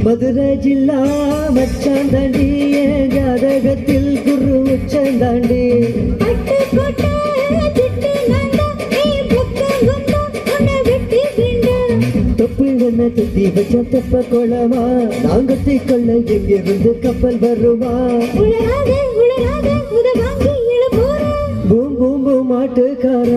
மதுரை ஜில்லா மச்சாந்தாண்டி ஜாதகத்தில் குரு உச்சந்தாண்டி தொப்புள்ளன தத்தி வச்ச தெப்ப குளமா நாங்கத்தை கொள்ள எங்கிருந்து கப்பல் வருமா பூம் பூம் பூம் மாட்டுக்கார